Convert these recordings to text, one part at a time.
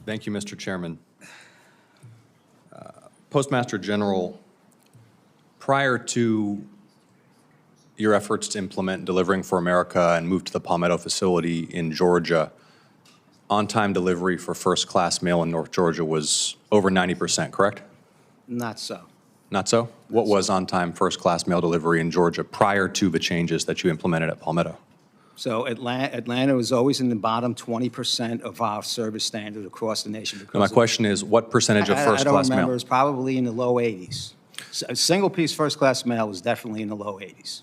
Thank you, Mr. Chairman. Postmaster General, prior to your efforts to implement Delivering for America and move to the Palmetto facility in Georgia, on-time delivery for first-class mail in North Georgia was over 90%, correct? Not so. Not so? What was on-time first-class mail delivery in Georgia prior to the changes that you implemented at Palmetto? So Atlanta was always in the bottom 20% of our service standard across the nation. Now my question is, what percentage of first-class I don't remember. mail? It was probably in the low 80s. A single-piece first-class mail was definitely in the low 80s.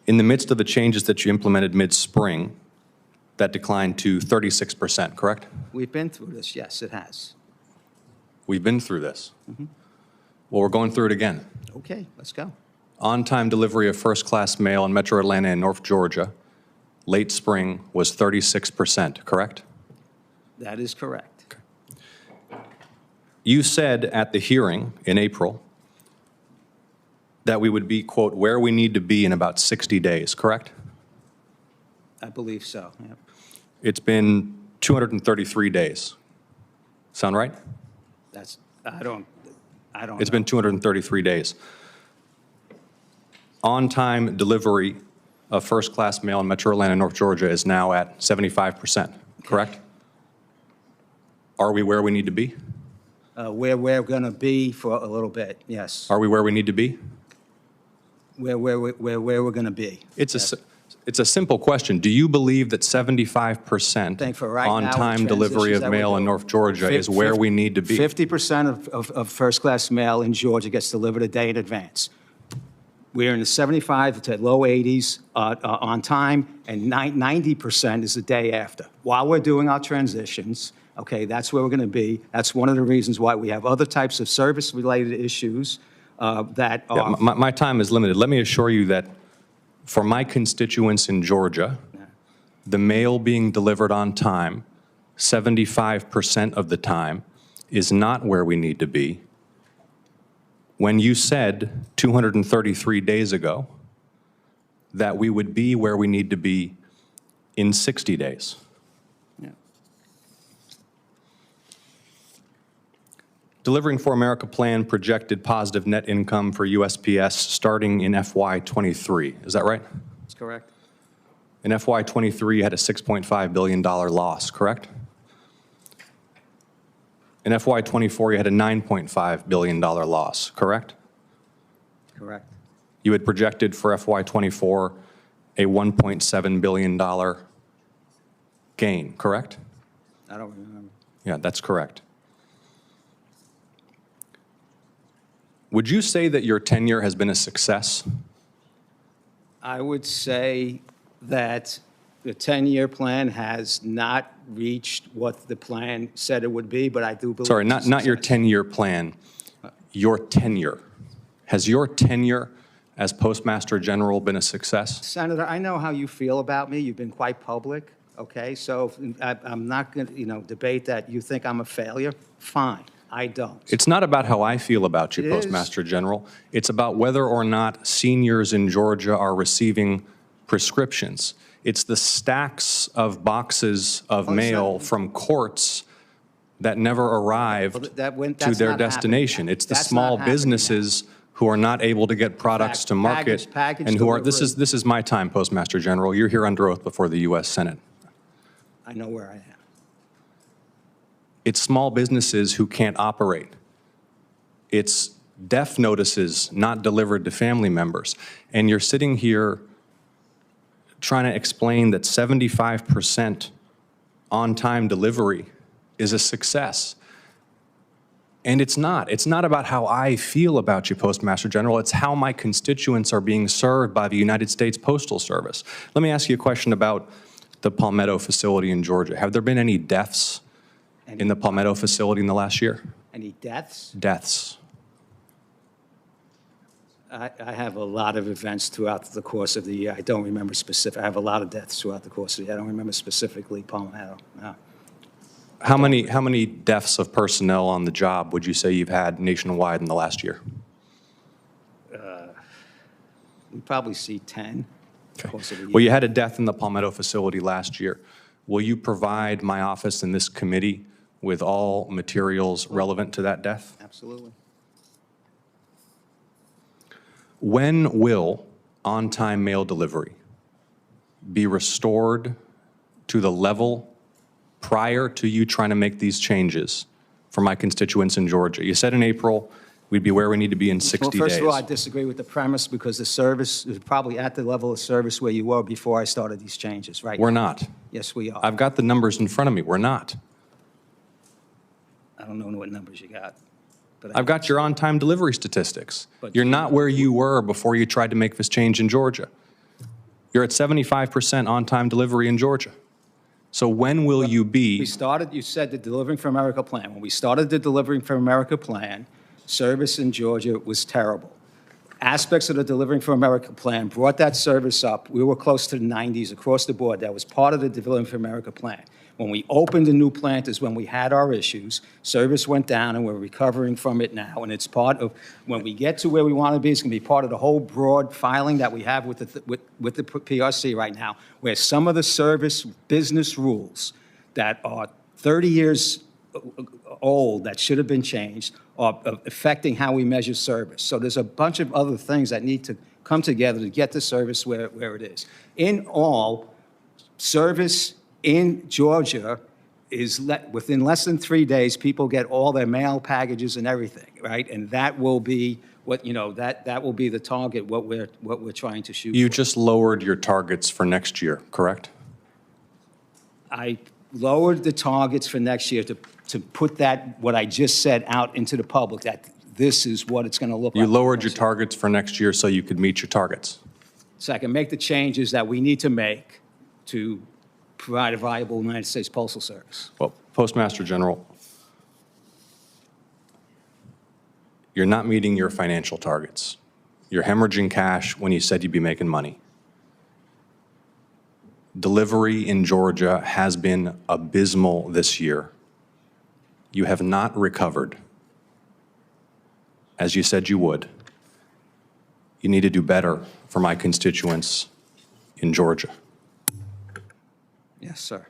In the midst of the changes that you implemented mid-spring, that declined to 36%, correct? We've been through this. Yes, it has. We've been through this. Well, we're going through it again. Okay, let's go. On-time delivery of first-class mail in Metro Atlanta and North Georgia, late spring, was 36%, correct? That is correct. You said at the hearing in April that we would be, quote, where we need to be in about 60 days, correct? I believe so. Yep. It's been 233 days. Sound right? That's, I don't It's know. been 233 days. On-time delivery of first-class mail in Metro Atlanta and North Georgia is now at 75%, correct? Are we where we need to be? Where we're going to be for a little bit, yes. Are we where we need to be? Where we're going to be. It's a simple question. Do you believe that 75% Think for right now, with on-time delivery transitions of that mail we're in doing, North Georgia is where we need to be? 50% of first-class mail in Georgia gets delivered a day in advance. We're in the 75 to low 80s on time, and 90% is the day after. While we're doing our transitions, okay, that's where we're going to be. That's one of the reasons why we have other types of service-related issues that are... Yeah, my time is limited. Let me assure you that for my constituents in Georgia, the mail being delivered on time, 75% of the time, is not where we need to be. When you said 233 days ago that we would be where we need to be in 60 days. Yeah. Delivering for America plan projected positive net income for USPS starting in FY23. Is that right? That's correct. In FY23, you had a $6.5 billion loss, correct? In FY24, you had a $9.5 billion loss, correct? Correct. You had projected for FY24 a $1.7 billion gain, correct? I don't remember. Yeah, that's correct. Would you say that your tenure has been a success? I would say that the 10-year plan has not reached what the plan said it would be, but I do believe... Sorry, it's a not your success. 10-year plan, your tenure. Has your tenure as Postmaster General been a success? Senator, I know how you feel about me. You've been quite public, okay? So I'm not going to, debate that you think I'm a failure. Fine, I don't. It's not about how I feel about you, It is. Postmaster General. It's about whether or not seniors in Georgia are receiving prescriptions. It's the stacks of boxes of mail from courts that never arrived Well, to that's their not destination. happening. It's the That's small not happening businesses who are not able to get products fact, to market package and who are, delivery. this is my time, Postmaster General. You're here under oath before the U.S. Senate. I know where I am. It's small businesses who can't operate. It's death notices not delivered to family members. And you're sitting here trying to explain that 75% on-time delivery is a success. And it's not. It's not about how I feel about you, Postmaster General. It's how my constituents are being served by the United States Postal Service. Let me ask you a question about the Palmetto facility in Georgia. Have there been any deaths in the Palmetto facility in the last year? Any deaths? Deaths. I have a lot of events throughout the course of the year. I don't remember specific. I have a lot of deaths throughout the course of the year. I don't remember specifically Palmetto. No. How many deaths of personnel on the job would you say you've had nationwide in the last year? We probably see 10. Okay. Course of the year. Well, you had a death in the Palmetto facility last year. will you provide my office and this committee with all materials relevant to that death? Absolutely. When will on-time mail delivery be restored to the level prior to you trying to make these changes for my constituents in Georgia? You said in April we'd be where we need to be in 60 days. Well, first of all, I disagree with the premise because the service is probably at the level of service where you were before I started these changes, right? We're not. Yes, we are. I've got the numbers in front of me. We're not. I don't know what numbers you got. But I've got your on-time delivery statistics. But You're not where you were before you tried to make this change in Georgia. You're at 75% on-time delivery in Georgia. So when will you be? We started, you said the Delivering for America plan. When we started the Delivering for America plan, service in Georgia was terrible. Aspects of the Delivering for America plan brought that service up. We were close to the 90s across the board. That was part of the Delivering for America plan. When we opened the new plant is when we had our issues. Service went down, and we're recovering from it now. And it's part of, when we get to where we want to be, it's going to be part of the whole broad filing that we have with the PRC right now, where some of the service business rules that are 30 years old that should have been changed are affecting how we measure service. So there's a bunch of other things that need to come together to get the service where it is. In all, service in Georgia is within less than 3 days, people get all their mail packages and everything, right? And that will be what, you know, that will be the target, what we're trying to shoot You for. just lowered your targets for next year, correct? I lowered the targets for next year to put that, what I just said, out into the public, that this is what it's going to look like. You lowered your targets for next year so you could meet your targets. So I can make the changes that we need to make to provide a viable United States Postal Service. Well, Postmaster General, you're not meeting your financial targets. You're hemorrhaging cash when you said you'd be making money. Delivery in Georgia has been abysmal this year. You have not recovered, as you said you would. You need to do better for my constituents in Georgia. Yes, sir.